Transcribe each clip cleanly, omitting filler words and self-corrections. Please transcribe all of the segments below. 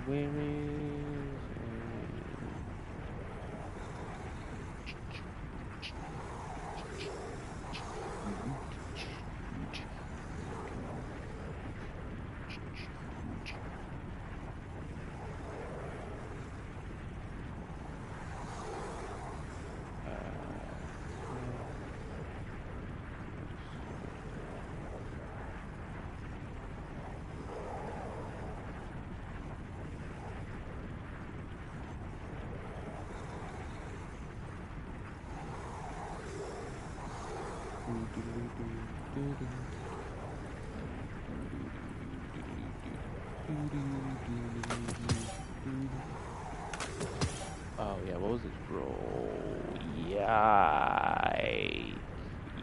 Where is... Oh yeah, what was this roll? Yike.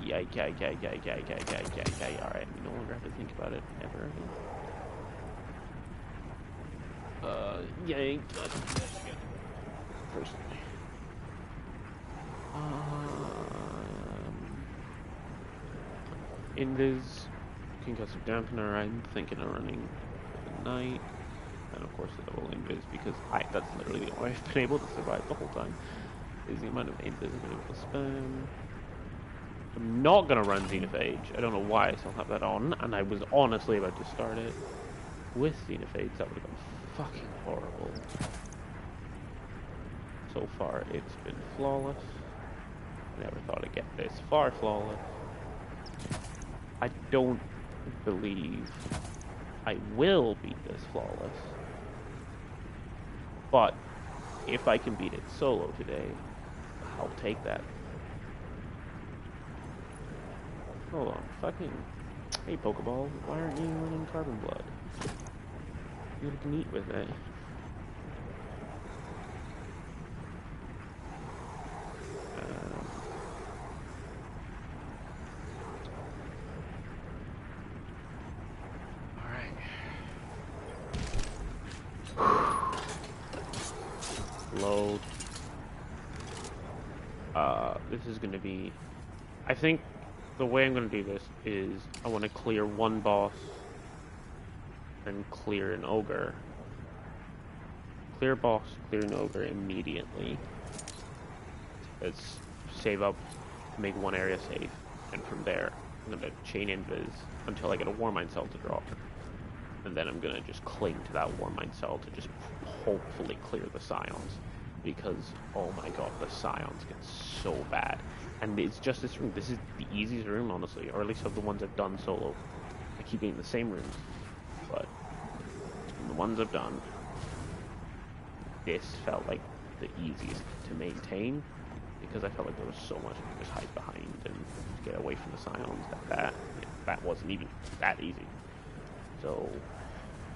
Yike, yike, yike, yike, yike, yike, yike, yike, yike. Alright, we no longer have to think about it ever again. Yike. Personally. Invis, concussive dampener, I'm thinking of running for the night. And of course the double invis, because that's literally the only way I've been able to survive the whole time, is the amount of invis I've been able to spam. I'm not gonna run Xenophage. I don't know why I still have that on, and I was honestly about to start it with Xenophage. That would have been fucking horrible. So far, it's been flawless. I never thought I'd get this far flawless. I don't believe I will beat this flawless. But if I can beat it solo today, I'll take that. Hold on, fucking... Hey, Pokeball, why aren't you running Carbon Blood? You look neat with it. Load. This is going to be... I think the way I'm going to do this is I want to clear one boss and clear an ogre. Clear boss, clear an ogre immediately. Let's save up, make one area safe, and from there I'm going to chain invis until I get a Warmind cell to drop. And then I'm going to just cling to that Warmind cell to just hopefully clear the Scions. Because, oh my god, the Scions get so bad. And it's just this room. This is the easiest room, honestly. Or at least of the ones I've done solo. I keep getting the same rooms. But the ones I've done, this felt like the easiest to maintain. Because I felt like there was so much to just hide behind and get away from the Scions that wasn't even that easy. So,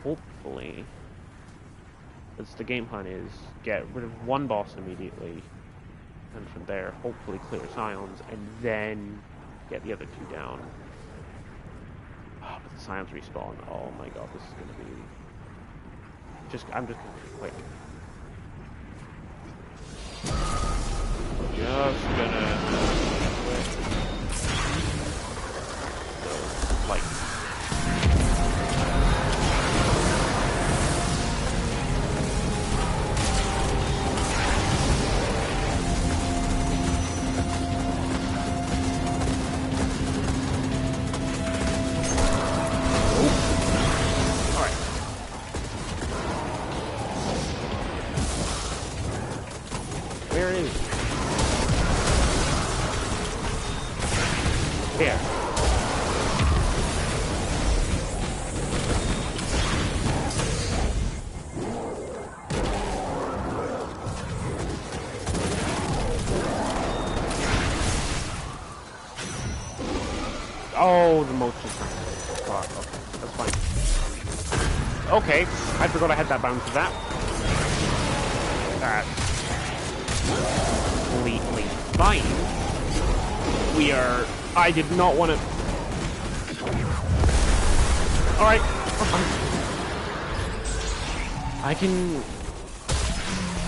hopefully... That's the game plan is get rid of one boss immediately, and from there hopefully clear Scions, and then get the other two down. Oh, but the Scions respawn. Oh my god, this is gonna be I'm just gonna be quick. Just gonna quick. So, like. Oh, the moat just... Fuck, okay, that's fine. Okay, I forgot I had that bounce for that. That's completely fine. We are... I did not want to... Alright, I can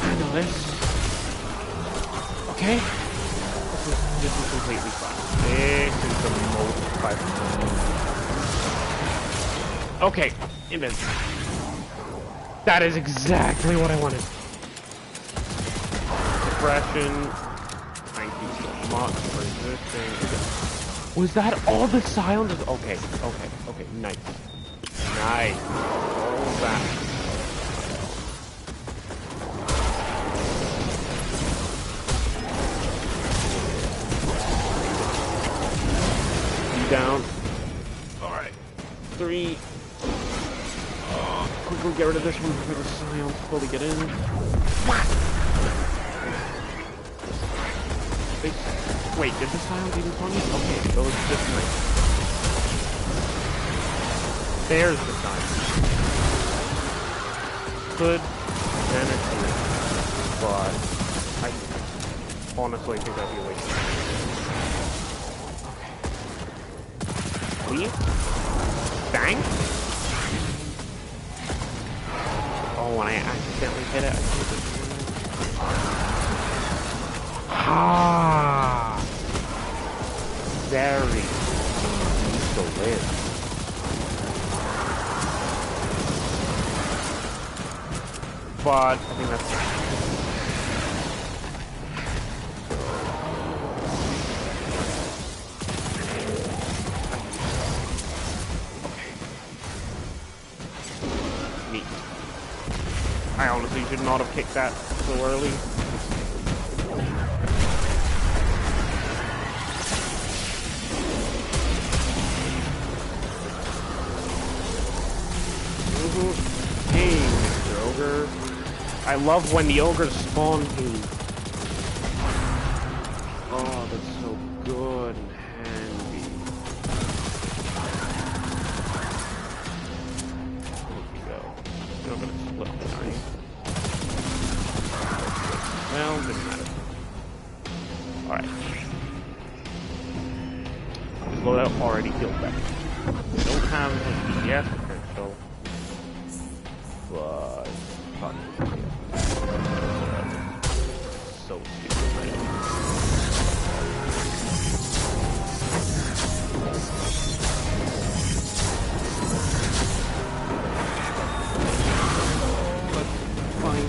handle this. Okay. This is completely fine. This is the most fun. Okay, invis. That is exactly what I wanted. Suppression. Thank you so much. Resisting. Was that all the silences? Okay, okay, okay. Nice. Nice. All that. You down. Alright. 3. Quickly get rid of this one before the silence fully get in. Wait, did the silence even spawn yet? Okay, so it's just nice. There's the silence. Could manage it, but I honestly think that'd be a waste of time. Okay. Leave? Bang? Oh, when I accidentally hit it, I think it's... Ah! Very easy to live. But I think that's neat. I honestly should not have kicked that so early. Hey, Mr. Ogre. I love when the ogres spawn too. Oh, that's so good and handy. There we go. You're not gonna split me, are you? Well, doesn't matter. Alright. This loadout already feels better. We don't have much DPS potential. But fuck. So stupid, right? Let's find.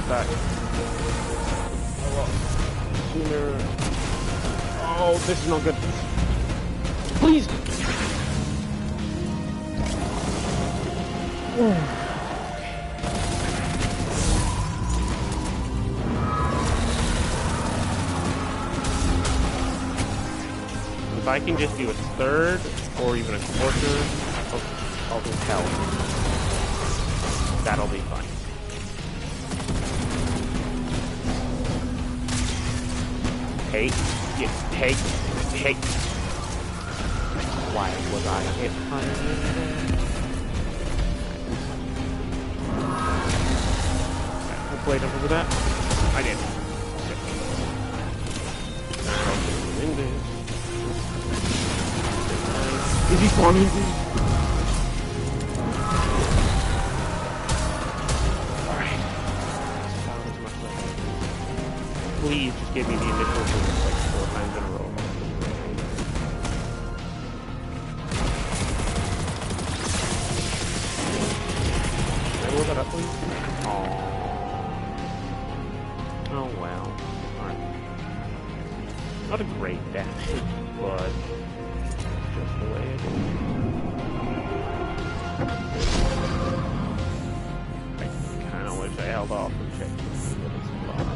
Back a lot sooner. Oh, this is not good. Please. If I can just do a third or even a quarter of his health, that'll be fine. Take. Why was I hit by it? Hopefully I don't do that. I did. Is he spawning? Alright. Please just give me the initial boost like 4 times in a row. Can I roll that up, please? Aww. Oh well. Alright. Not a great damage, but just the way it is. I kinda wish I held off and checked to see what it's about.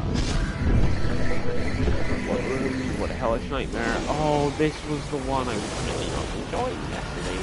What a hellish nightmare. Oh, this was the one I was really not enjoying yesterday.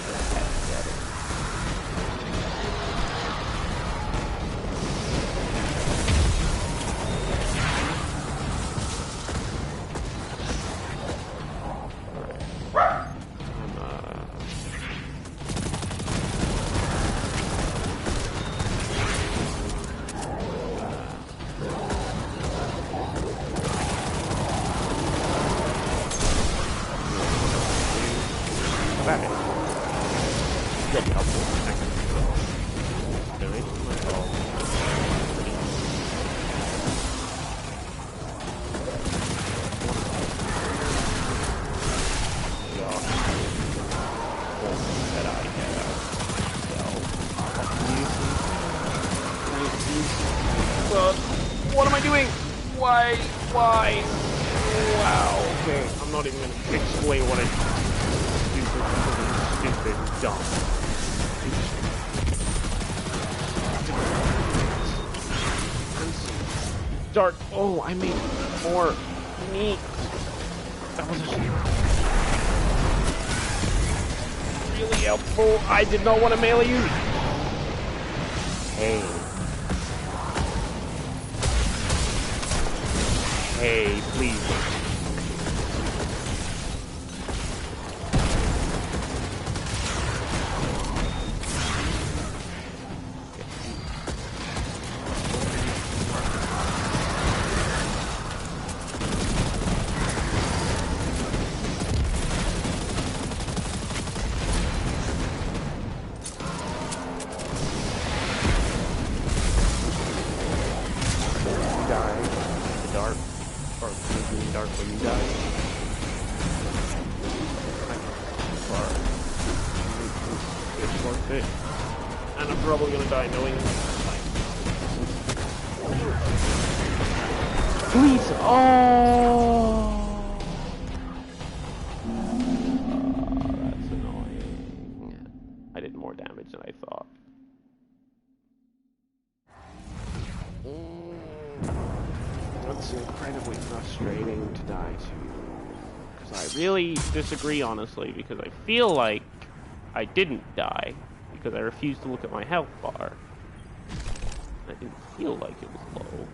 What am I doing? Why? Why? Wow. Okay, I'm not even gonna explain what I do for something stupid and dumb. Dark. Oh, I made more meat. That was really helpful. I did not want to melee you. Hey. Hey, please. And I'm probably gonna die knowing this. Please! Oh! That's annoying. I did more damage than I thought. That's incredibly frustrating to die to. Because I really disagree, honestly, because I feel like I didn't die. Because I refused to look at my health bar. I didn't feel like it was low,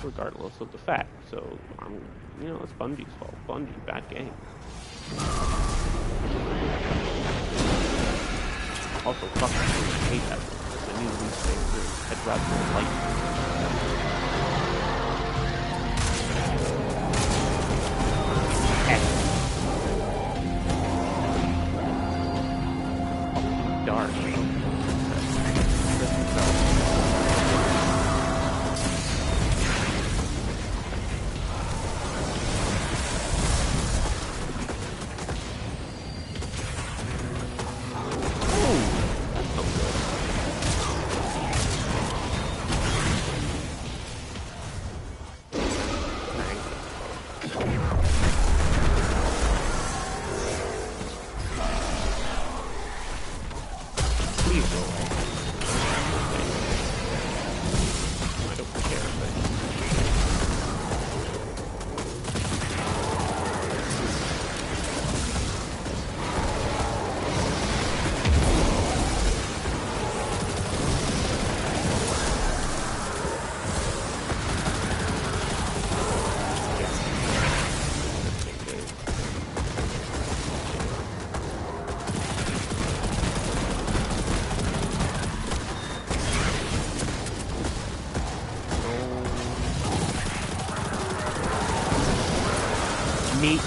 regardless of the fact. So, you know, it's Bungie's fault. Bungie, bad game. Also, fuck, I hate that. That's a new release thing. I'd rather more light. Dark. Meat.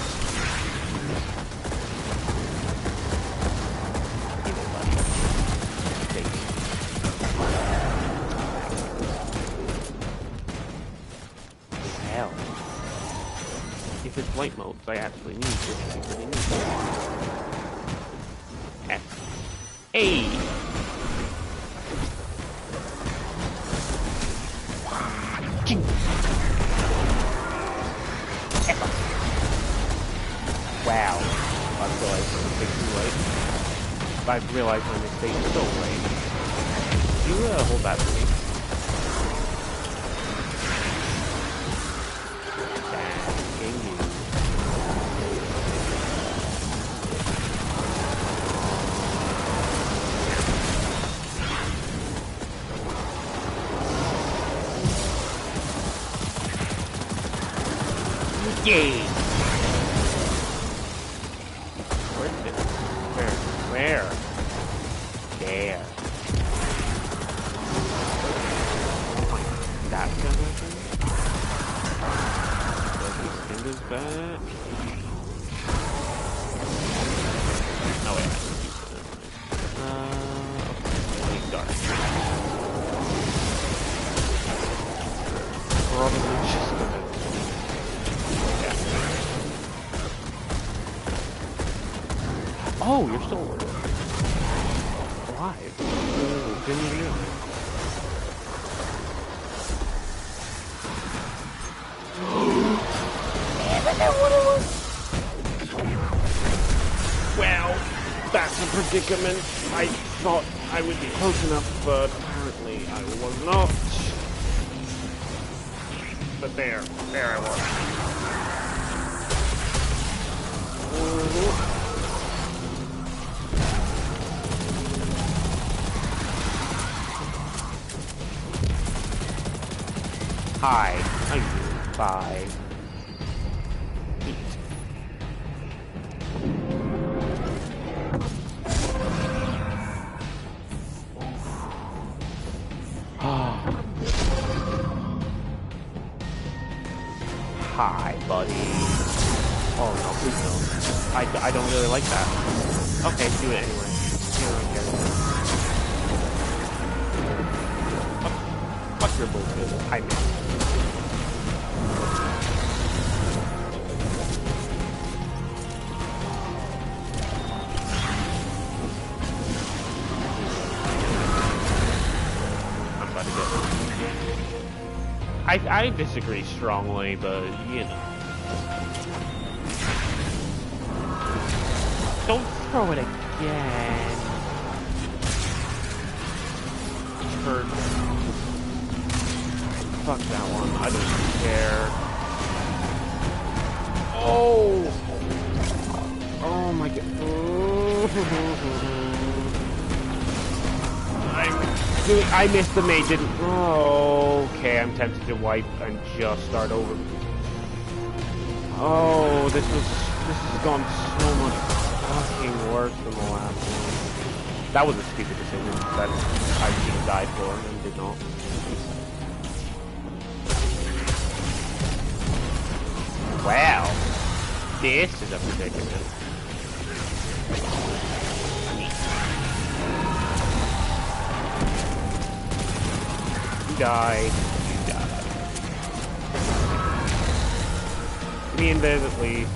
Hell. If it's light modes, I actually need this. F. A. Wow. I realized my mistake too late. I've realized my mistake so late. You hold that for me. Dang you. Yay! Where? There. That's gonna happen? Does he spin his back? Oh wait, okay, dark. Probably just gonna... Yeah. Oh, you're still alive. Ooh, didn't even know. predicament. I thought I would be close enough, but apparently I was not. But there I was. Hi. How you doing? Bye. Hi, buddy. Oh no, please no. I don't really like that. Okay, do it anyway. Fuck your bullshit. I missed. I disagree strongly, but, you know. Don't throw it again. Hurt. Fuck that one. I don't care. Oh! Oh my god. I missed the mate, didn't. Oh, okay, I'm tempted to wipe and just start over. Oh, this has gone so much fucking worse than the last one. That was a stupid decision that I should have died for and did not. Wow, this is a predicament. Die. You die. Give me invis at least.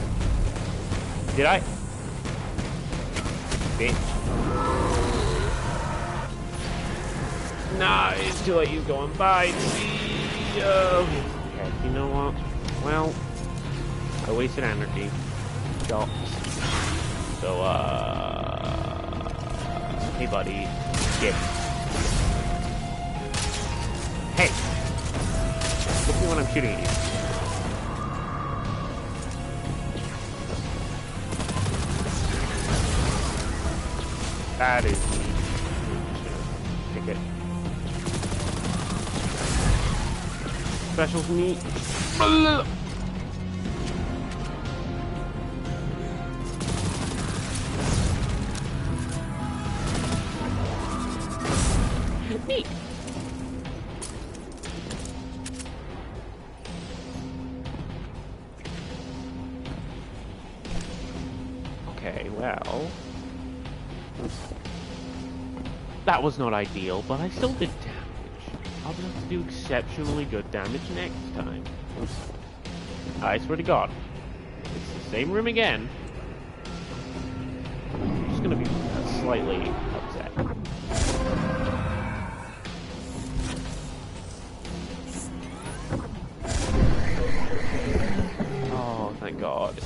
Did I? Bitch. Nah, it's too late. He's going by. Okay, you know what? Well, I wasted energy. Shots. So, hey buddy. Get. Hey! Look at me when I'm shooting at you. That is neat. Take it. Special's neat. Neat. Okay, well, that was not ideal, but I still did damage. I'll just have to do exceptionally good damage next time. I swear to God, it's the same room again. I'm just gonna be slightly upset. Oh, thank God.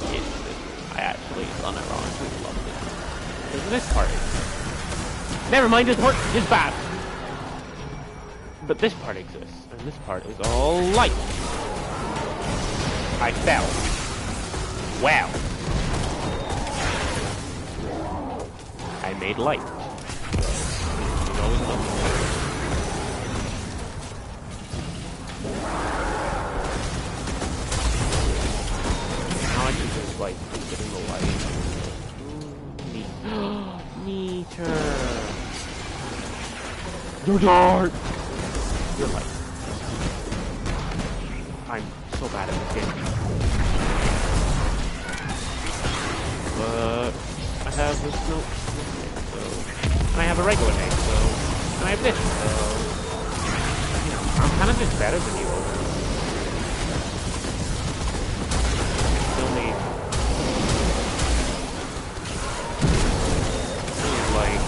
I actually unironically love this. This part is... Never mind, this part is bad. But this part exists, and this part is all light. I fell. Wow. I made light. There's always nothing. Now I can just, like, get in the light. Neater. You're dark! You're light. I'm so bad at this game. But I have this note, so... And I have a regular name, so... And I have this, so... You know, I'm kind of just better than you. I still need... Like...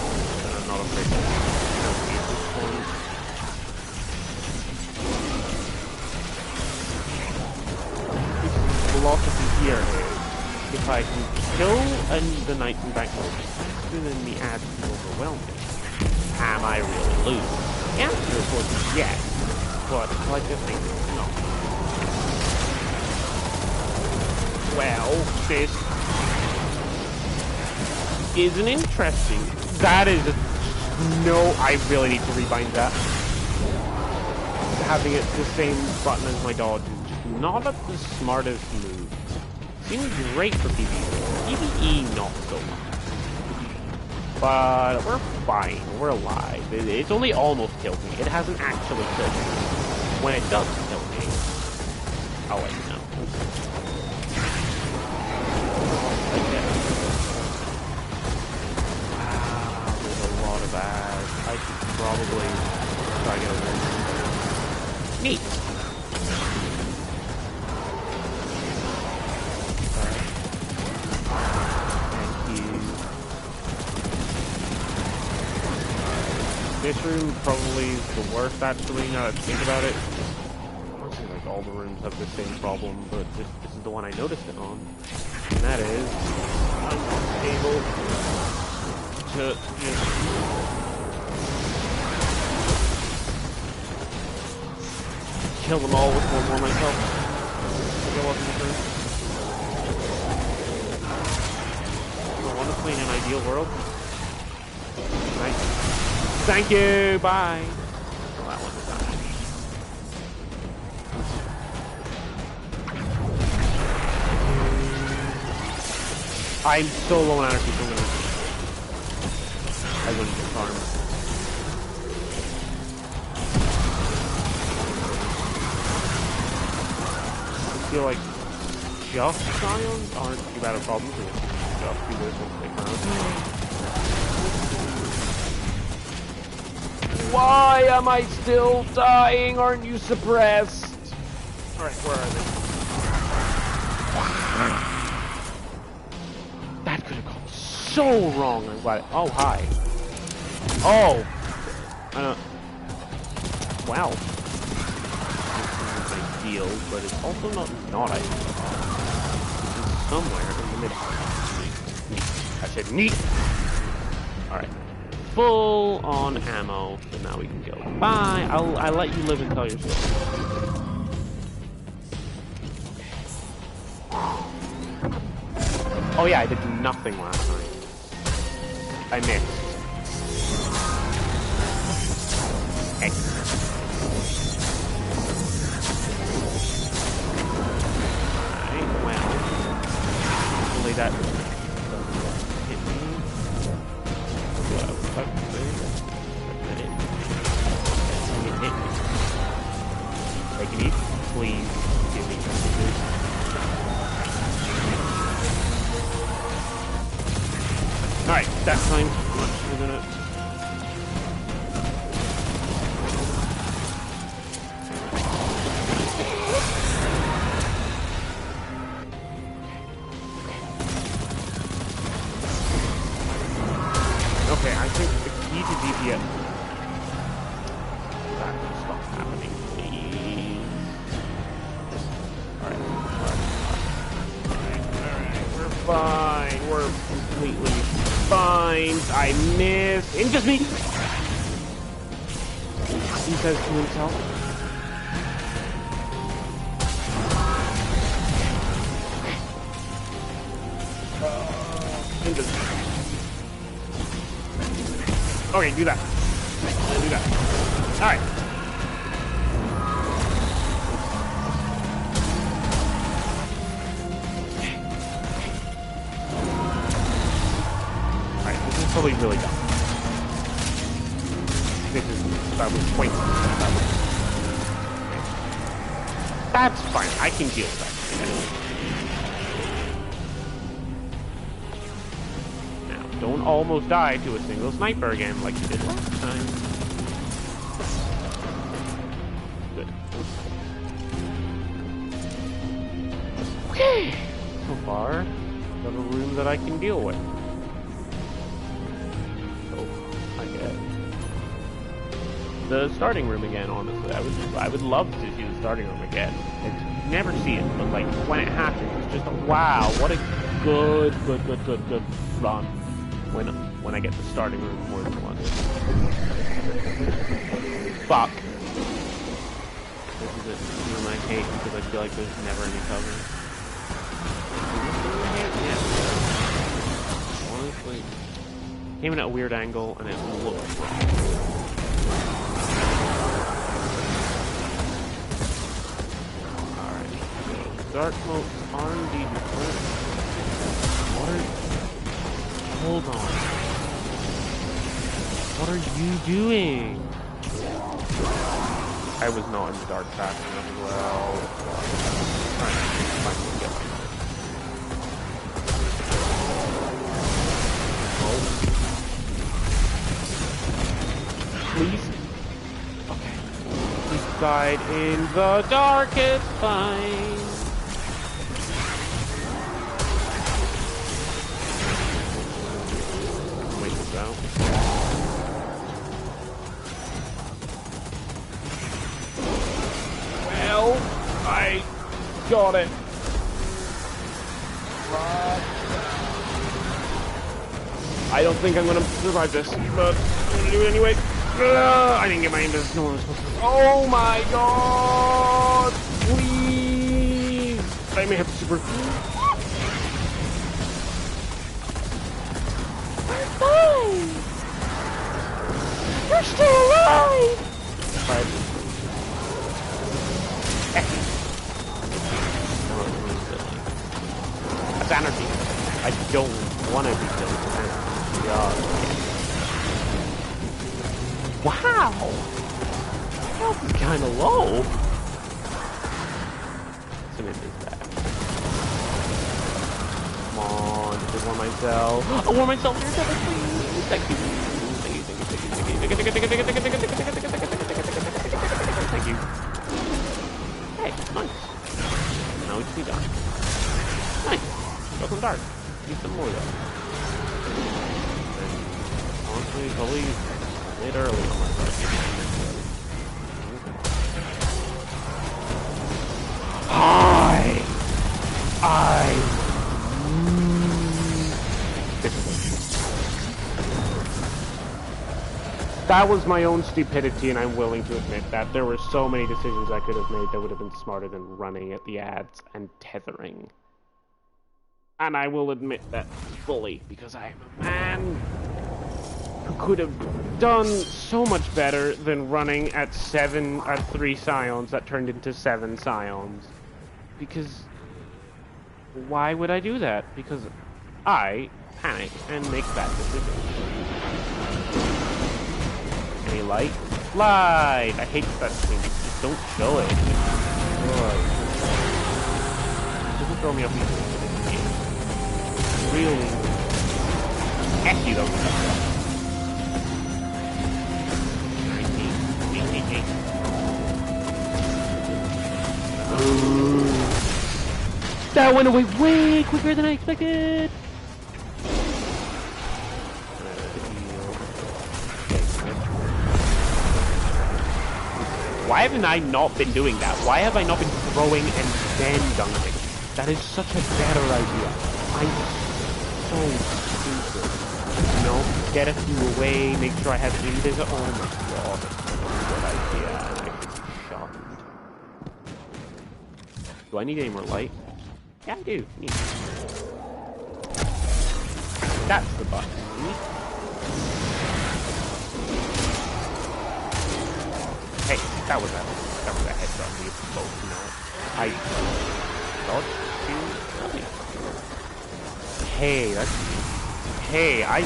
I'm not afraid to... at this point. Philosophy here is if I can kill the knights in bank mode faster than the ads can overwhelm me, am I really losing? The answer, of course, is yes, but I just think no. Well, this isn't interesting. That is no. I really need to rebind that. Having it the same button as my dodge is just not the smartest move. Seems great for PvE. PvE, not so much. But we're fine. We're alive. It's only almost killed me. It hasn't actually killed me. When it does kill me, I'll let you know. There's a lot of ads. I should probably try to get a little neat. This room probably is the worst, actually, now that I think about it. Honestly, like, all the rooms have the same problem, but this is the one I noticed it on. And that is, I'm able to just kill them all with one more myself. Go up in the turn. So honestly, in an ideal world, nice. Thank you. Bye. Well, that one's done. I'm so low on energy, so I wouldn't get farmed. I feel like just Scions aren't too bad a problem because just do this once they come. Why am I still dying? Aren't you suppressed? Alright, where are they? That could have gone so wrong. I'm glad. Oh, hi. Oh! Wow. This isn't ideal, but it's also not ideal. It's somewhere in the middle. I said neat! Alright. Full on ammo, so now we can go. Bye! I'll let you live and tell your story. Oh yeah, I did nothing last time. I missed. Excellent. Alright, well. Hopefully that doesn't hit me. Like, can you please give me something? Alright, that time. We're gonna. Okay, I think the key to DPS. That will stop happening, please. Alright. We're fine. We're completely fine. I missed. And just me. He says to himself. Okay, do that. Do that. Alright. Alright, this is probably really dumb. This is that was point. That's fine. I can deal with that. Don't almost die to a single sniper again like you did last time. Good. Okay. So far, got a room that I can deal with. So, I get the starting room again, honestly. I would love to see the starting room again. You never see it, but like when it happens, it's just a wow, what a good run when I get the starting room more than once. Fuck. This is a room I hate because I feel like there's never any cover. Yeah. Honestly, came in at a weird angle and it looked wrong. Alright, so dark motes are indeed different. Hold on. What are you doing? I was not in the dark faction as well. Alright, finally get my Please? Okay. Please guide in the dark, it's fine. Wait this out. Well, I got it. I don't think I'm gonna survive this, but I'm gonna do it anyway. I didn't get my invis. No one was supposed to. Oh my god! Please! I may have to super. I'm fine! You're still alive! Right. That's anarchy. I don't want to be killed. God. Wow! Health is kind of low. Some invis back. Come on, I warm myself. I warm myself here, please. Thank you. Thank you. Hey, nice. Now we can be done. Nice. Go from dark. Need some more though. Honestly, probably late early on my part. Hi! That was my own stupidity, and I'm willing to admit that. There were so many decisions I could have made that would have been smarter than running at the ads and tethering. And I will admit that fully, because I am a man who could have done so much better than running at 3 scions that turned into 7 scions. Because why would I do that? Because I panic and make bad decisions. Any light? Light! I hate that thing. Just don't show it. It doesn't throw me off easily. Really? Heck, you don't. That went away way quicker than I expected! Why haven't I not been doing that? Why have I not been throwing and then dunking? That is such a better idea. I'm so stupid. You know, get a few away, make sure I have invis. Oh my god, that's a good idea. I should be sharpened. Do I need any more light? Yeah, I do. Neat. That's the button. Hey, that was a heads up. We both know. I dodged too early. Hey, that's. Hey, I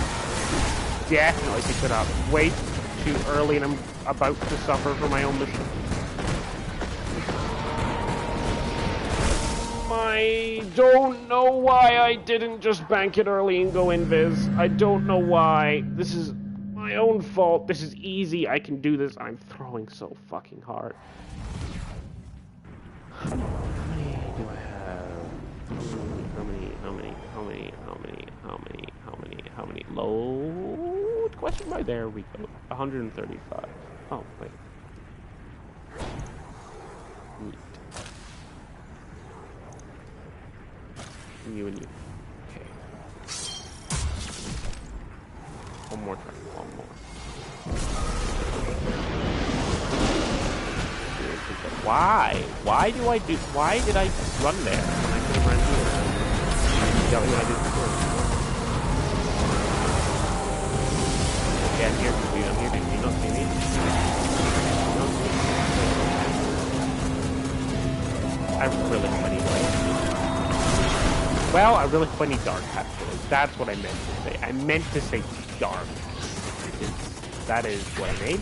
definitely picked it up way too early, and I'm about to suffer for my own mission. I don't know why I didn't just bank it early and go invis. I don't know why. This is my own fault. This is easy. I can do this. I'm throwing so fucking hard. How many do I have? How many? Load? Question mark. There we go. 135. Oh, wait. Neat. You and you. Why? Why did I just run there when I could have run here? Exactly what I did before. Yeah, I'm here, dude. I'm here, dude. You don't see me? You don't see me? I really hope I need light. Well, I really hope I need dark, actually. That's what I meant to say. I meant to say dark. That is what I made.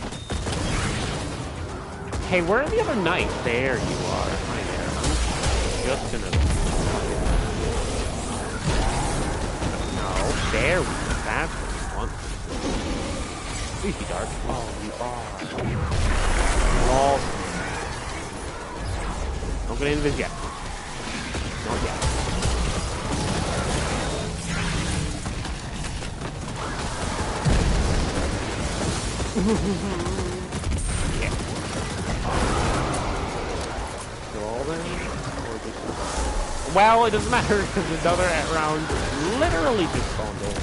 Hey, where are the other knights? There you are. Hi there. I'm just gonna... No, there we go. That's what we want. Easy, dark. Oh, you are. Oh. Don't get into this yet. Not yet. Yeah. So all then? Or just... Well, it doesn't matter because another round literally just spawned in.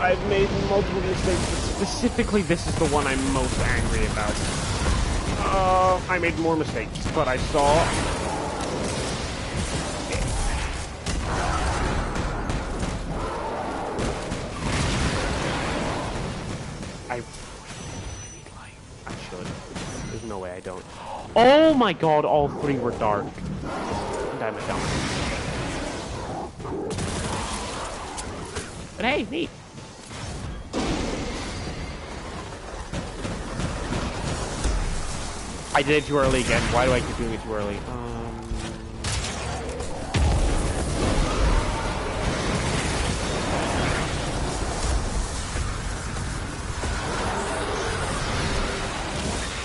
I've made multiple mistakes, but specifically this is the one I'm most angry about. I made more mistakes, but I saw... I should. There's no way I don't. Oh my god, all three were dark. Damn it, down. But hey, neat. I did it too early again. Why do I keep doing it too early?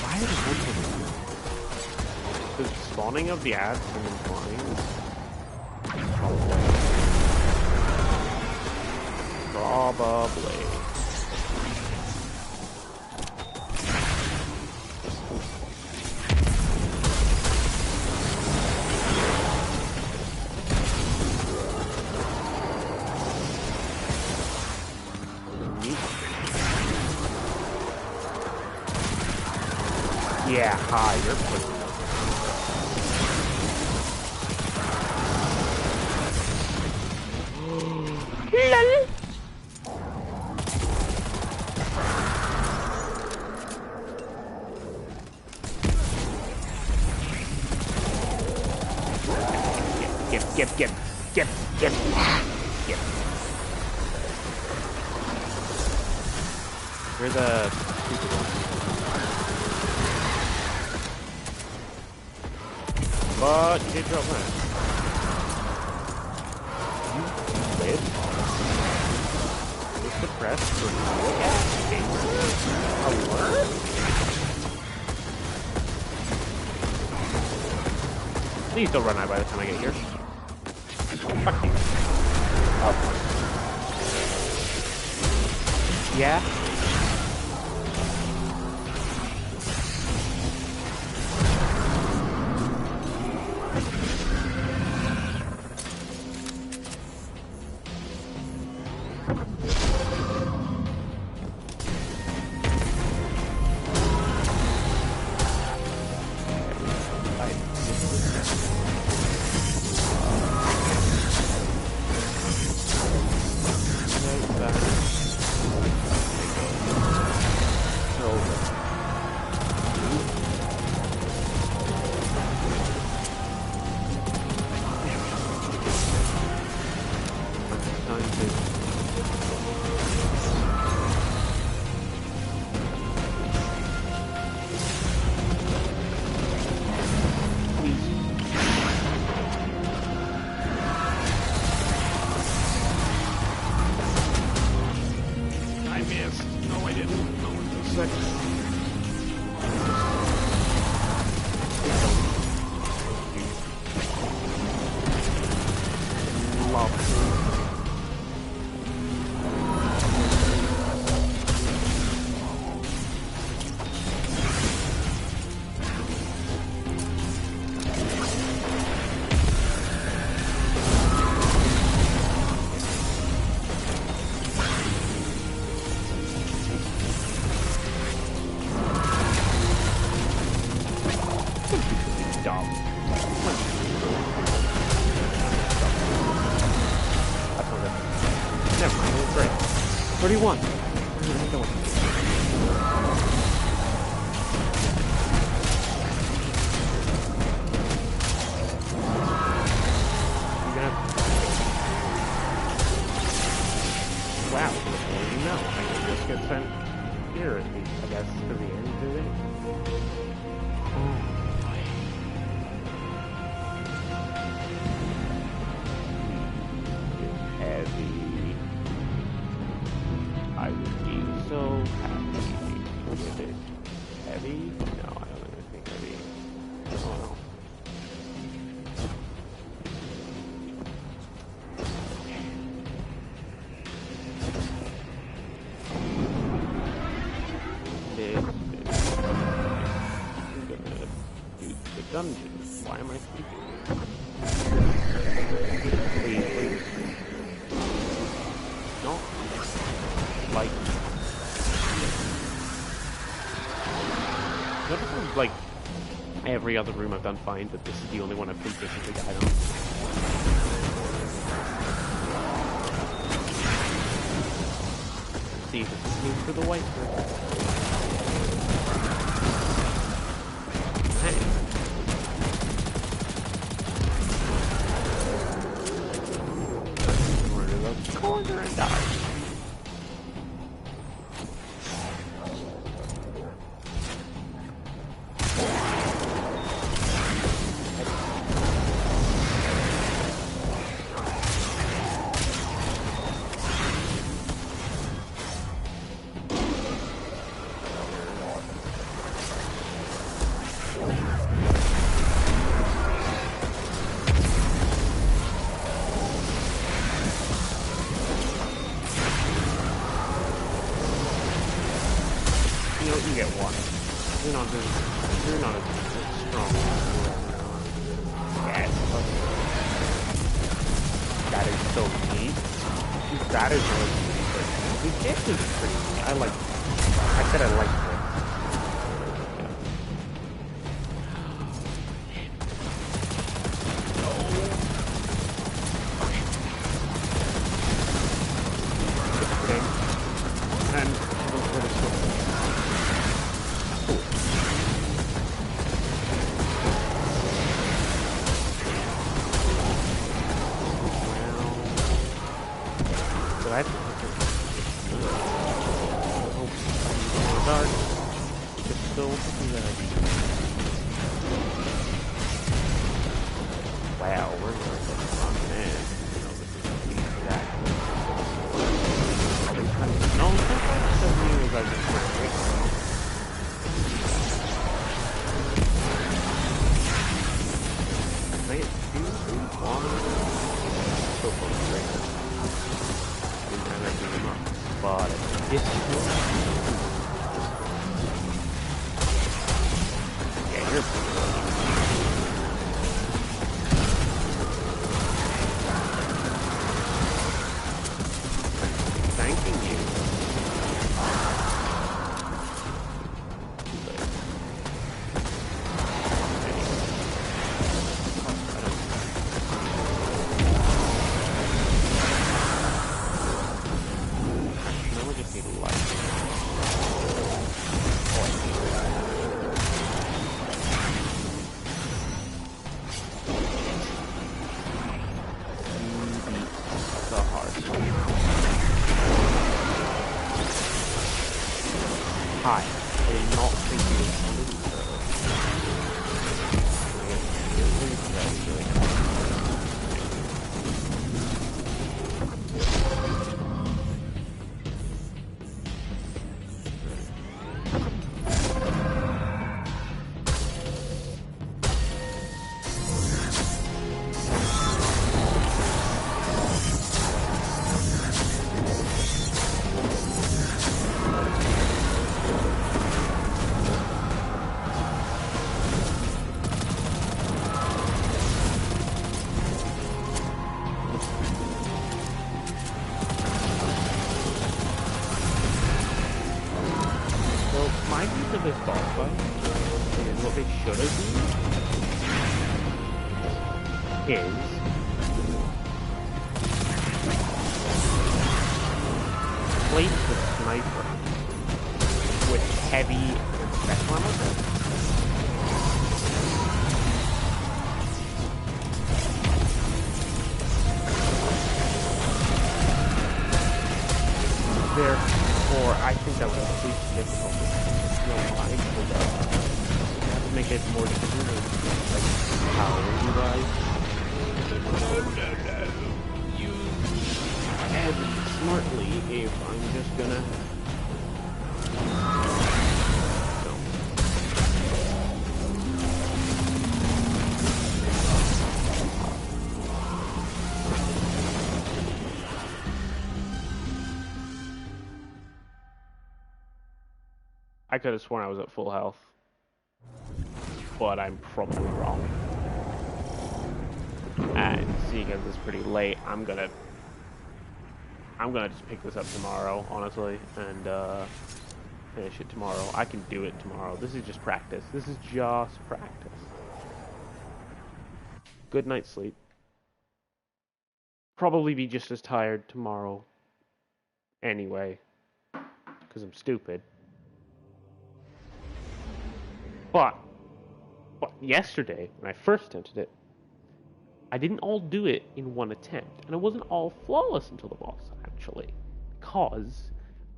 Why did it the spawning of the ads from implying? Probably. Yeah, hi, you're pushing up. LOL! Get. You're the stupid one. But you did drop that. You did? Just the press for a word? Please don't run out by the time I get here. Fuck you. Oh. Yeah? 31. Wow, the more you know. I can just get sent here, at least, I guess, to the end of it. Heavy. I would be so happy with it. Heavy? No, I don't think it's heavy. Oh no. Dungeons. Why am I speaking? Please. No. Like. Notice like every other room I've done fine, but this is the only one I've consistently died on. See if this is moved for the white room. Corner and die. You get one. You're not as strong. Yes. That is so neat. That is really neat. This is pretty neat. I said I like this. Wow, we're going to run in. No, sometimes so new as I just went quick. Make it 2, 3 kilometers. So close to right now. Didn't have that game up. But it's yeah, you're pretty good. Hi, I did not think you would come in, my piece of this boss fight is what they should have done is replace the sniper with heavy and special ammo set. Therefore, I think that would increase the difficulty. No, I would have to make it more difficult. Like, how you guys? You head smartly if I'm just gonna. I could have sworn I was at full health, but I'm probably wrong. And seeing as it's pretty late, I'm gonna just pick this up tomorrow, honestly, and finish it tomorrow. I can do it tomorrow. This is just practice. This is just practice. Good night's sleep. Probably be just as tired tomorrow anyway, because I'm stupid. But yesterday, when I first attempted it, I didn't all do it in one attempt, and it wasn't all flawless until the boss, actually, because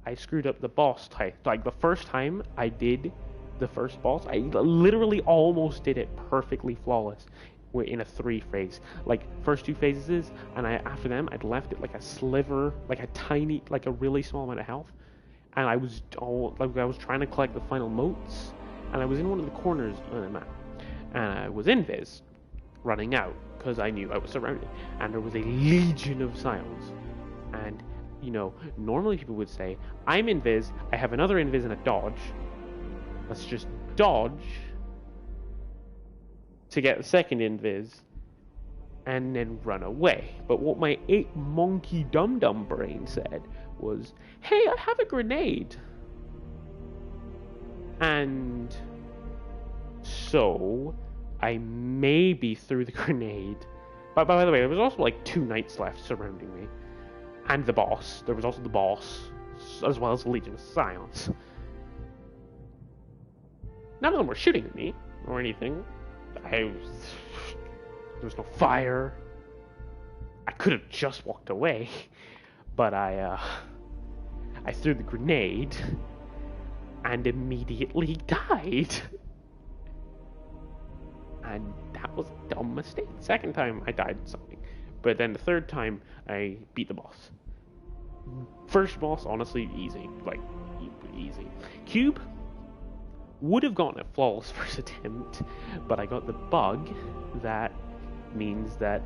I screwed up the boss type. Like, the first time I did the first boss, I literally almost did it perfectly flawless. We're in a 3-phase. Like, first 2 phases, and after them, I'd left it like a sliver, like a tiny, like a really small amount of health, and I was trying to collect the final motes, and I was in one of the corners on the map, and I was invis, running out, because I knew I was surrounded, and there was a legion of Scions, and, you know, normally people would say, I'm invis, I have another invis and a dodge, let's just dodge to get the second invis, and then run away. But what my 8-monkey dum-dum brain said was, hey, I have a grenade. And so I maybe threw the grenade. But by the way, there was also like 2 knights left surrounding me. And the boss. There was also the boss, as well as the Legion of Scions. None of them were shooting at me or anything. There was no fire. I could have just walked away, but I threw the grenade and immediately died. And that was a dumb mistake. Second time I died something, but then the third time I beat the boss. First boss, honestly, easy, like easy. Cube would have gotten a flawless first attempt, but I got the bug that means that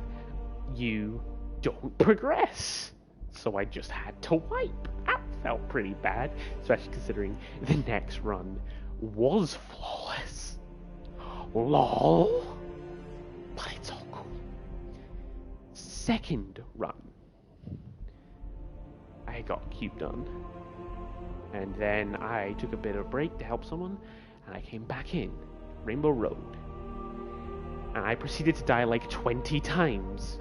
you don't progress. So I just had to wipe. That felt pretty bad, especially considering the next run was flawless. LOL. But it's all cool. Second run, I got Cube done. And then I took a bit of a break to help someone, and I came back in Rainbow Road. And I proceeded to die like 20 times.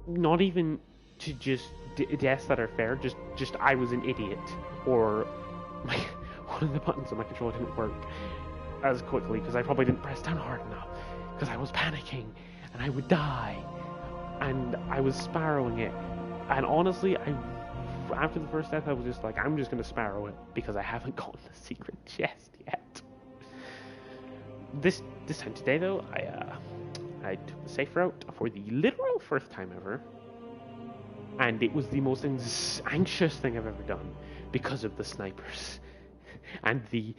Not even to just deaths that are fair, just I was an idiot. Or one of the buttons on my controller didn't work as quickly because I probably didn't press down hard enough. Because I was panicking, and I would die. And I was sparrowing it. And honestly, after the first death, I was just like, I'm just going to sparrow it because I haven't gotten the secret chest yet. This time today, though, I took the safe route for the literal first time ever, and it was the most anxious thing I've ever done because of the snipers and the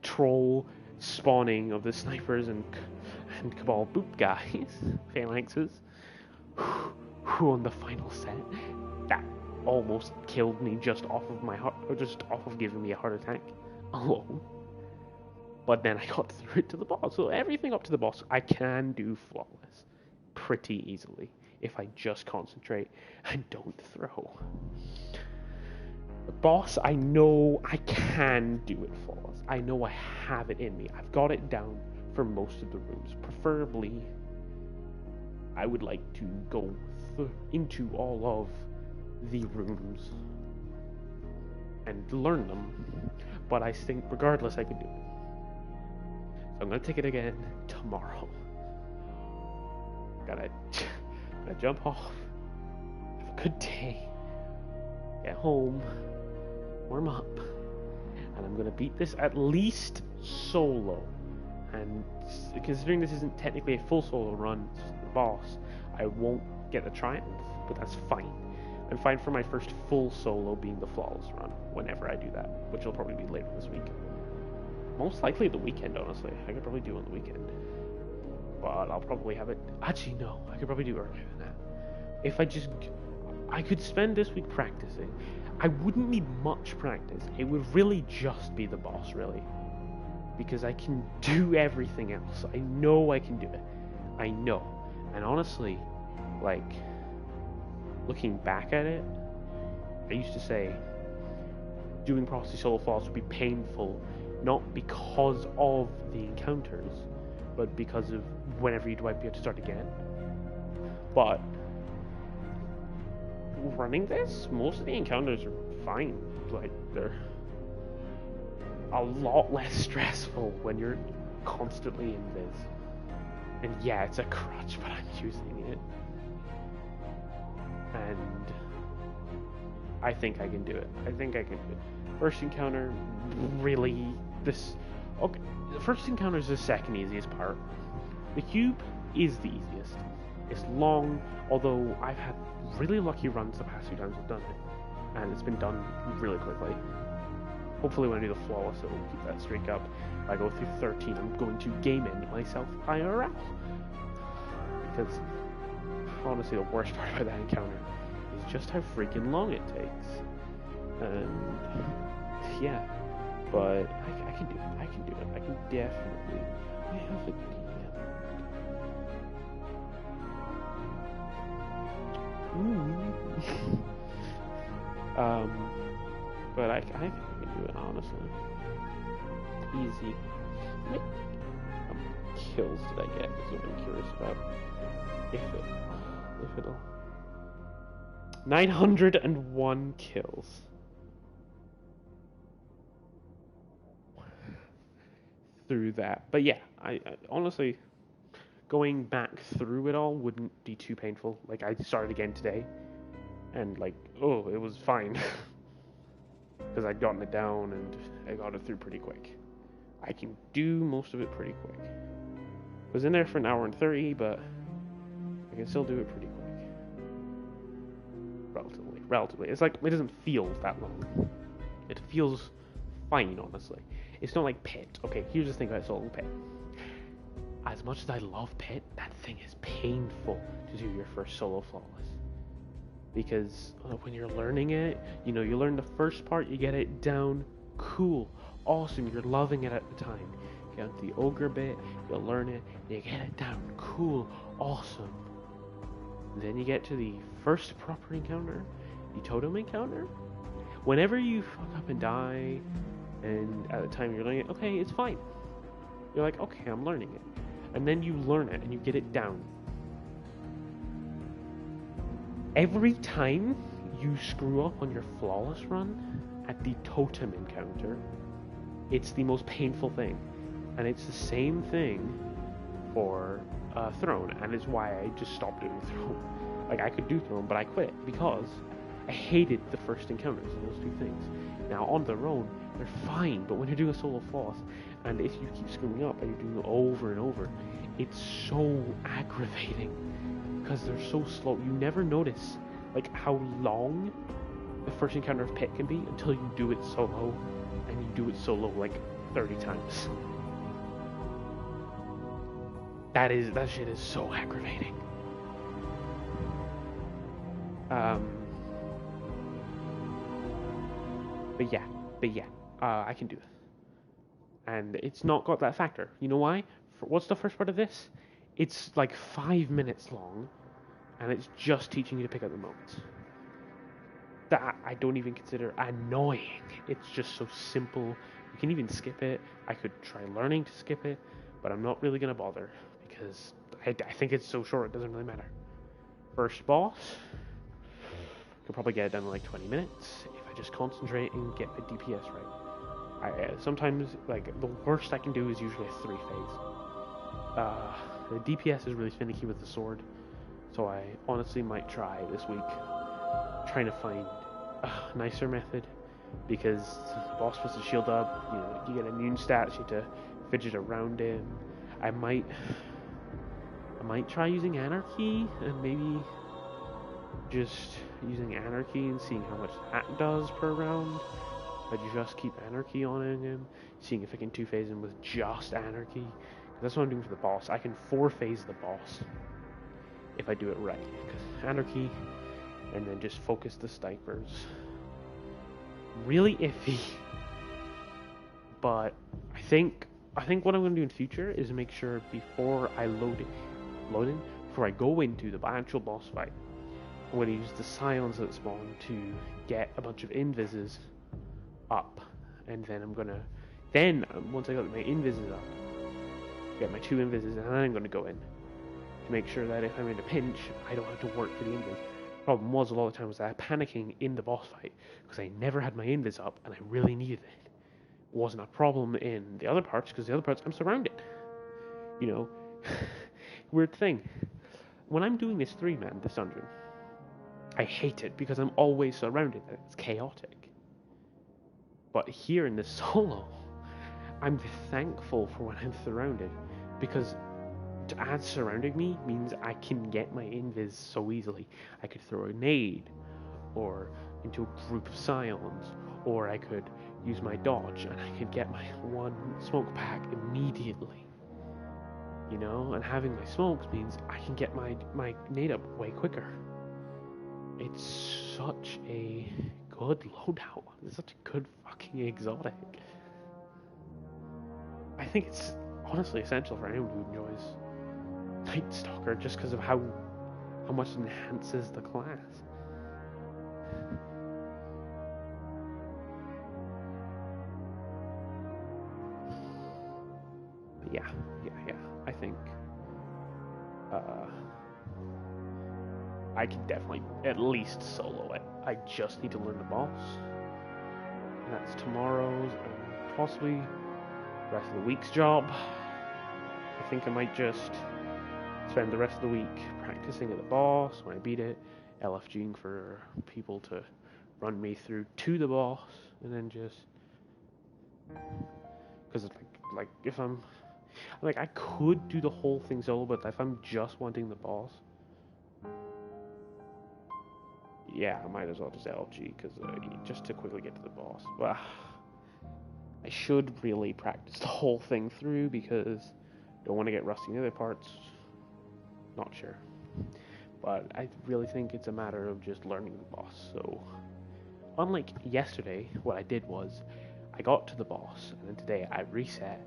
troll spawning of the snipers and Cabal boop guys, phalanxes, who on the final set that almost killed me just off of my heart, or just off of giving me a heart attack alone. But then I got through it to the boss. So everything up to the boss I can do flawless pretty easily if I just concentrate and don't throw. The boss, I know I can do it flawless. I know I have it in me. I've got it down for most of the rooms. Preferably, I would like to go into all of the rooms and learn them. But I think regardless I can do it. So I'm gonna take it again tomorrow. Gotta jump off, have a good day, get home, warm up, and I'm gonna beat this at least solo. And considering this isn't technically a full solo run, it's just the boss, I won't get the triumph, but that's fine. I'm fine for my first full solo being the flawless run, whenever I do that, which will probably be later this week. Most likely the weekend, honestly. I could probably do it on the weekend. But I'll probably have it... Actually, no. I could probably do it earlier than that. If I could spend this week practicing. I wouldn't need much practice. It would really just be the boss, really. Because I can do everything else. I know I can do it. I know. And honestly, like, looking back at it, I used to say doing Prophecy Solo Flawless would be painful, not because of the encounters, but because of whenever you might be able to start again. But running this, most of the encounters are fine. Like, they're a lot less stressful when you're constantly in this. And yeah, it's a crutch, but I'm using it. And I think I can do it. I think I can do it. First encounter, really, this... Okay, the first encounter is the second easiest part. The cube is the easiest. It's long, although I've had really lucky runs the past few times I've done it. And it's been done really quickly. Hopefully when I do the flawless, it will keep that streak up. If I go through 13, I'm going to game end myself IRL. Because, honestly, the worst part about that encounter is just how freaking long it takes. And, yeah. But, I can do it. I can do it. I can definitely... I have a good but I think I can do it, honestly. Easy. How many kills did I get? Is what I'm curious about. If it'll... 901 kills. Through that. But yeah, I honestly, going back through it all wouldn't be too painful. Like, I started again today, and like, oh, it was fine. Because I'd gotten it down, and I got it through pretty quick. I can do most of it pretty quick. I was in there for an hour and 30, but I can still do it pretty quick. Relatively. It's like, it doesn't feel that long. It feels fine, honestly. It's not like Pit. Okay, here's the thing about Solo Pit. As much as I love Pit, that thing is painful to do your first solo flawless. Because when you're learning it, you know, you learn the first part, you get it down, cool, awesome, you're loving it at the time. You get to the ogre bit, you'll learn it, you get it down, cool, awesome. Then you get to the first proper encounter, the totem encounter. Whenever you fuck up and die, and at the time you're learning it, okay, it's fine. You're like, okay, I'm learning it. And then you learn it, and you get it down. Every time you screw up on your flawless run at the totem encounter, it's the most painful thing. And it's the same thing for Throne, and it's why I just stopped doing Throne. Like, I could do Throne, but I quit because I hated the first encounters of those two things. Now, on their own, they're fine, but when you're doing a solo flawless, and if you keep screwing up and you're doing it over and over, it's so aggravating because they're so slow. You never notice like how long the first encounter of Pit can be until you do it solo, and you do it solo like 30 times. That shit is so aggravating. But yeah, I can do it. And it's not got that factor. You know why? What's the first part of this? It's like 5 minutes long, and it's just teaching you to pick up the moments. That I don't even consider annoying. It's just so simple. You can even skip it. I could try learning to skip it, but I'm not really going to bother because I think it's so short it doesn't really matter. First boss, could probably get it done in like 20 minutes if I just concentrate and get my DPS right. Sometimes, like, the worst I can do is usually a 3-phase. The DPS is really finicky with the sword, so I honestly might try this week trying to find a nicer method, because the boss puts the shield up, you know, you get immune stats, you have to fidget around him. I might try using Anarchy, and maybe just using Anarchy and seeing how much that does per round. I just keep Anarchy on him, seeing if I can 2-phase him with just Anarchy. That's what I'm doing for the boss. I can 4-phase the boss if I do it right. Because Anarchy, and then just focus the snipers. Really iffy. But I think what I'm going to do in future is make sure before I before I go into the actual boss fight, I'm going to use the Scions that spawn to get a bunch of invises up, and then I'm gonna once I got my invises up, get my 2 invises, and then I'm gonna go in to make sure that if I'm in a pinch, I don't have to work for the invis. Problem was, a lot of times I was panicking in the boss fight because I never had my invis up and I really needed it. It wasn't a problem in the other parts, because the other parts I'm surrounded. You know, weird thing. When I'm doing this 3-man, this dungeon, I hate it because I'm always surrounded and it's chaotic. But here in the solo, I'm thankful for when I'm surrounded, because to add surrounding me means I can get my invis so easily. I could throw a nade, or into a group of Scions, or I could use my dodge and I could get my 1 smoke pack immediately. You know, and having my smokes means I can get my nade up way quicker. It's such a good loadout. It's such a good fucking exotic. I think it's honestly essential for anyone who enjoys Night Stalker, just because of how much it enhances the class. Yeah. I think I can definitely at least solo it. I just need to learn the boss. And that's tomorrow's and possibly the rest of the week's job. I think I might just spend the rest of the week practicing at the boss. When I beat it, LFGing for people to run me through to the boss, and then just, because it's like if I'm like, I could do the whole thing solo, but if I'm just wanting the boss, yeah, I might as well just LFG, because just to quickly get to the boss. Well, I should really practice the whole thing through, because I don't want to get rusty in the other parts. Not sure. But I really think it's a matter of just learning the boss. So, unlike yesterday, what I did was, I got to the boss, and then today I reset,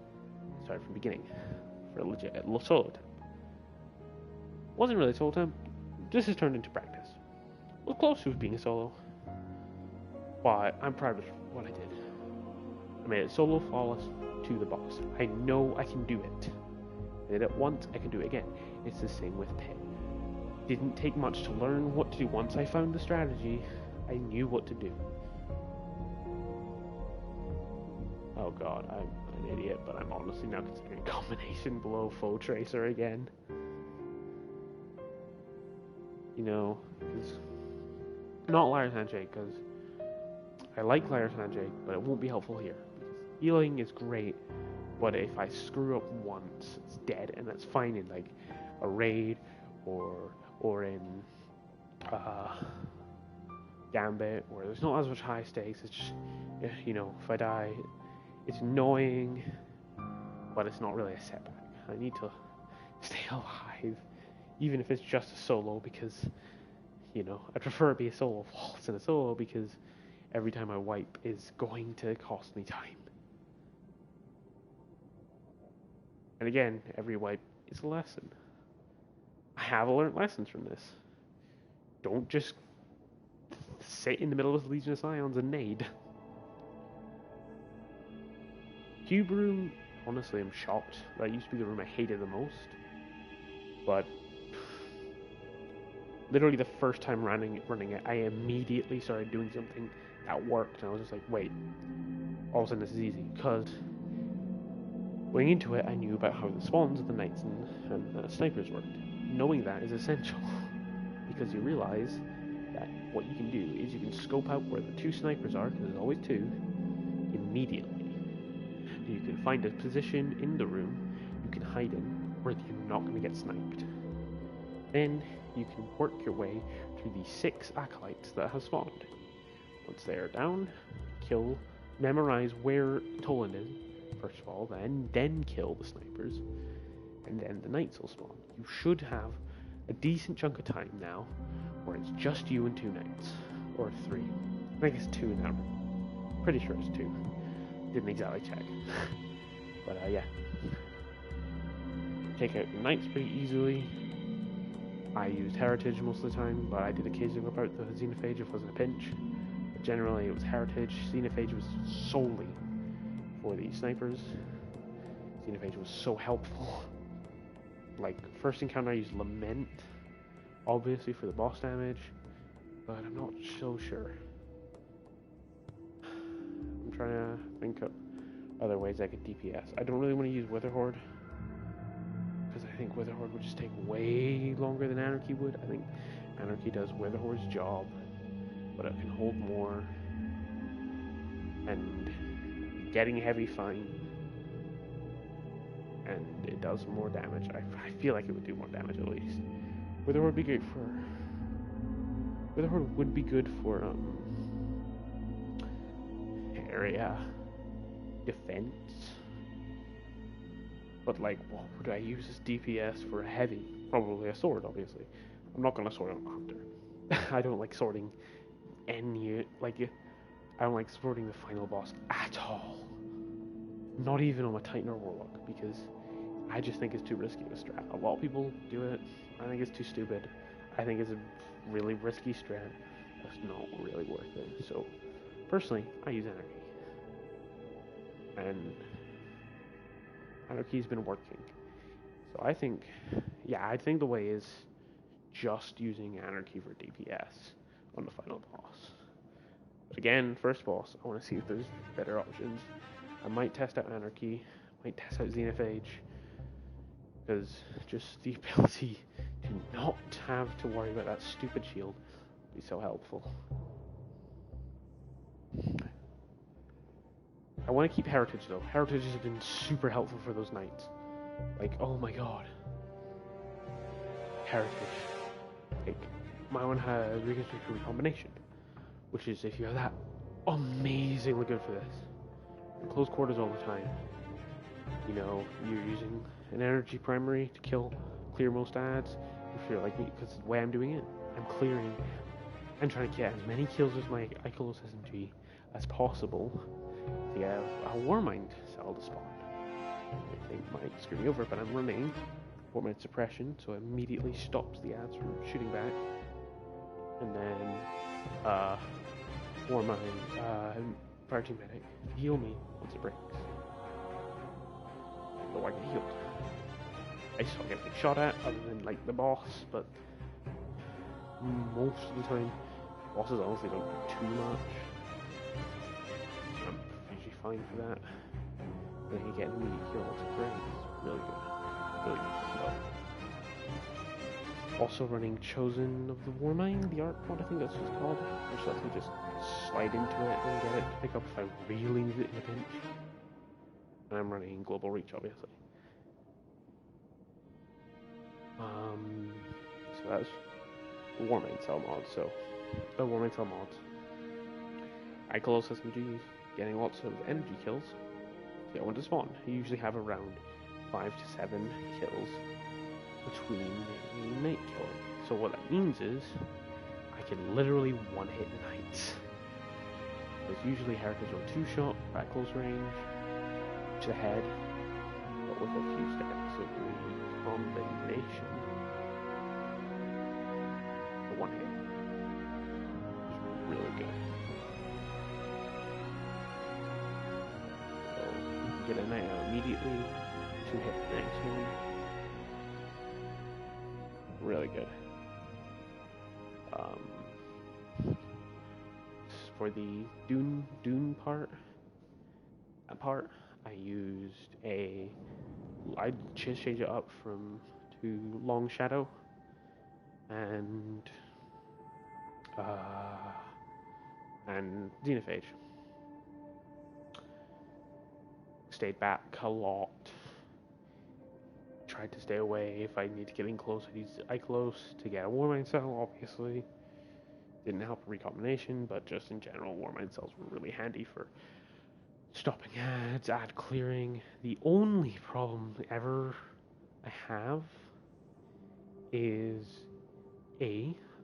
started from the beginning, for a legit solo attempt. Wasn't really a solo attempt, this has turned into practice. Was close to being a solo, but I'm proud of what I did. I made it solo flawless to the boss. I know I can do it. I did it once, I can do it again. It's the same with Pit. Didn't take much to learn what to do. Once I found the strategy, I knew what to do. Oh god, I'm an idiot, but I'm honestly now considering combination below Foe Tracer again. You know, because not Liar's Handshake, because I like Liar's Handshake, but it won't be helpful here. Because healing is great, but if I screw up once, it's dead, and that's fine in like a raid or in Gambit, where there's not as much high stakes. It's just, you know, if I die, it's annoying, but it's not really a setback. I need to stay alive, even if it's just a solo, because, you know, I prefer it be a solo flawless than a solo, because every time I wipe is going to cost me time. And again, every wipe is a lesson. I have learned lessons from this. Don't just sit in the middle of Legion of Scions and nade. Cube Room, honestly, I'm shocked. That used to be the room I hated the most. But literally the first time running it, I immediately started doing something that worked, and I was just like, wait, all of a sudden this is easy, because going into it, I knew about how the spawns of the knights and the snipers worked. Knowing that is essential, because you realize that what you can do is you can scope out where the two snipers are, because there's always two, immediately. You can find a position in the room you can hide in where you're not going to get sniped. Then you can work your way through the 6 acolytes that have spawned. Once they are down, kill, memorize where Toland is, first of all, then kill the snipers, and then the knights will spawn. You should have a decent chunk of time now where it's just you and 2 knights, or 3. I think it's 2 in that room. Pretty sure it's 2. Didn't exactly check. But yeah. Take out the knights pretty easily. I used Heritage most of the time, but I did occasionally whip out the Xenophage if it wasn't a pinch. But generally it was Heritage. Xenophage was solely for the snipers. Xenophage was so helpful. Like, first encounter I used Lament, obviously for the boss damage, but I'm not so sure. I'm trying to think of other ways I could DPS. I don't really want to use Witherhoard, because I think Witherhoard would just take way longer than Anarchy would. I think Anarchy does Witherhoard's job, but it can hold more, and getting heavy fine, and it does more damage. I feel like it would do more damage at least. Witherhoard would be great for... Witherhoard would be good for area defense. But like, what would I use as DPS for a heavy? Probably a sword, obviously. I'm not gonna sword on Hunter. I don't like sorting any, like, I don't like sorting the final boss at all. Not even on a Titan or Warlock, because I just think it's too risky of a strat. A lot of people do it. I think it's too stupid. I think it's a really risky strat that's not really worth it. So, personally, I use Anarchy. And Anarchy's been working. So I think, yeah, I think the way is just using Anarchy for DPS on the final boss. But again, first boss, I want to see if there's better options. I might test out Anarchy, might test out Xenophage, because just the ability to not have to worry about that stupid shield would be so helpful. I want to keep Heritage though. Heritage has been super helpful for those knights. Like, oh my god. Heritage. Like, my one has Reconstruct Recombination, which is, if you have that, amazingly good for this. In close quarters all the time. You know, you're using an energy primary to clear most ads. If you're like me, because the way I'm doing it, I'm clearing. I'm trying to get as many kills with my Ikelos SMG as possible to get a Warmind cell to spawn. I think might screw me over, but I'm running Warmind suppression, so it immediately stops the ads from shooting back. And then Warmind, Fire Team Medic, heal me once it breaks. So I get healed. I still get shot at, other than like the boss, but most of the time, bosses honestly don't do too much. I'm usually fine for that. And then you get an immediate heal once it breaks. Really good. Really good. So, also running Chosen of the Warmind, the art mod, I think that's what it's called. Which lets me just slide into it and get it to pick up if I really need it in a pinch. And I'm running Global Reach, obviously. So that's the Warmind cell mod. So, the Warmind cell mods. Ikelos SMGs, getting lots of energy kills. So, yeah, when to spawn, you usually have around 5 to 7 kills between a knight killing. So what that means is, I can literally one-hit knights. There's usually Heritage on 2-shot, at close range, to the head, but with a few steps of recombination. The one hit. It's really good. So you can get a knight out immediately, 2-hit the next one. Really good. For the Dune part, I used I just changed it up to Long Shadow and Xenophage. Stayed back a lot. Tried to stay away. If I need to get in close, I'd use Iclos to get a Warmind cell, obviously. Didn't help recombination, but just in general, Warmind cells were really handy for stopping ads, ad clearing. The only problem ever I have is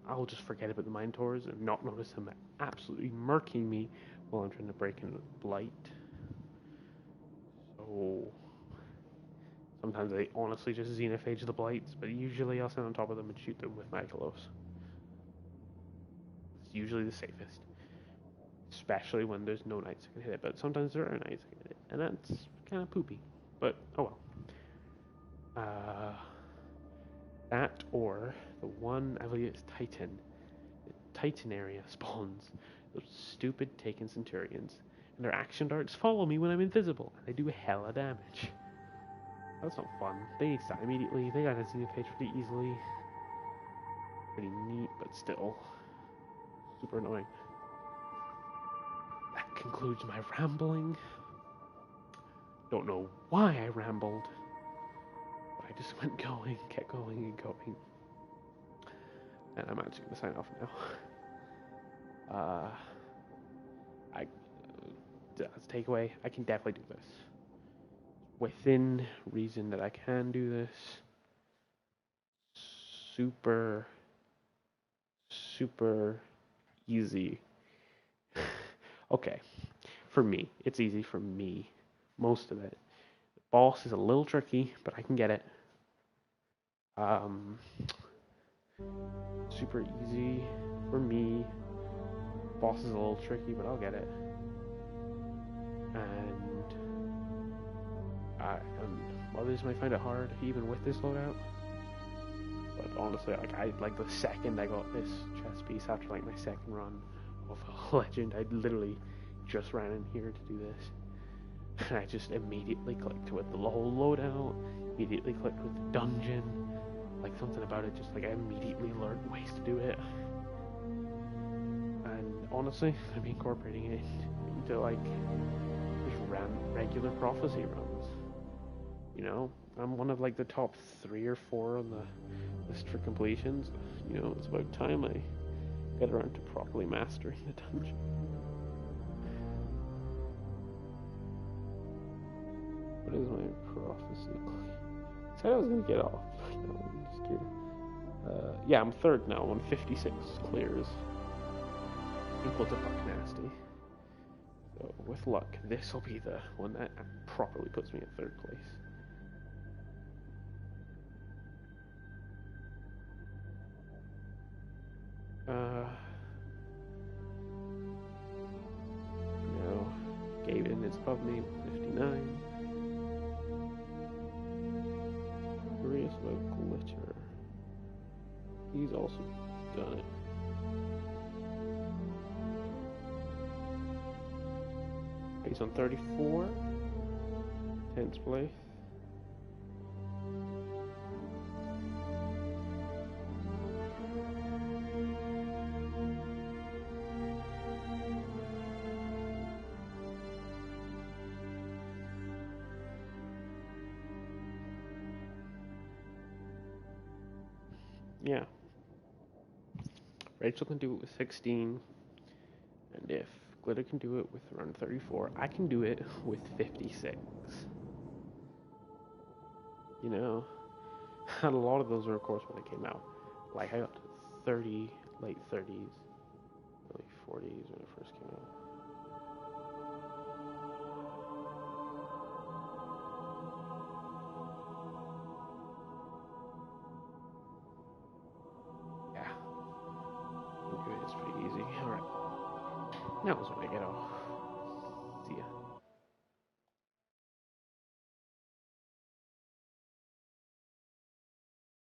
I'll just forget about the Minotaurs and not notice them absolutely murking me while I'm trying to break into Blight. So sometimes I honestly just Xenophage the Blights, but usually I'll stand on top of them and shoot them with my Ikelos. It's usually the safest. Especially when there's no knights that can hit it, but sometimes there are knights that can hit it, and that's kind of poopy. But oh well. That or the one I believe it's Titan. The Titan area spawns those stupid Taken Centurions, and their action darts follow me when I'm invisible, and they do hella damage. That's not fun. They die immediately. They got a Xenophage pretty easily. Pretty neat, but still super annoying. That concludes my rambling. Don't know why I rambled, but I just went going, kept going and going. And I'm actually going to sign off now. As a takeaway, I can definitely do this. Within reason that I can do this. Super easy. Okay, for me, it's easy for me. Most of it. The boss is a little tricky, but I can get it. Super easy for me. Boss is a little tricky, but I'll get it. And others might find it hard, even with this loadout. But honestly, like the second I got this chest piece after like my second run of a legend, I literally just ran in here to do this. And I just immediately clicked with the whole loadout, immediately clicked with the dungeon. Like something about it, just like I immediately learned ways to do it. And honestly, I'm incorporating it into like just regular prophecy runs. You know, I'm one of like the top 3 or 4 on the list for completions. You know, it's about time I get around to properly mastering the dungeon. What is my prophecy? I said I was gonna get off. No, I'm just kidding. Yeah, I'm 3rd now. I'm on 56 clears. Equal to Buck Nasty. So with luck, this will be the one that properly puts me in 3rd place. No, Gaben is above me with 59. Curious about Glitter. He's also done it. He's on 34. 10th place. Yeah. Rachel can do it with 16. And if Glitter can do it with around 34, I can do it with 56. You know? And a lot of those were, of course, when it came out. Like, I got to 30, late 30s, early 40s when it first came out. Yeah. It's pretty easy. Alright. Now is when I get off.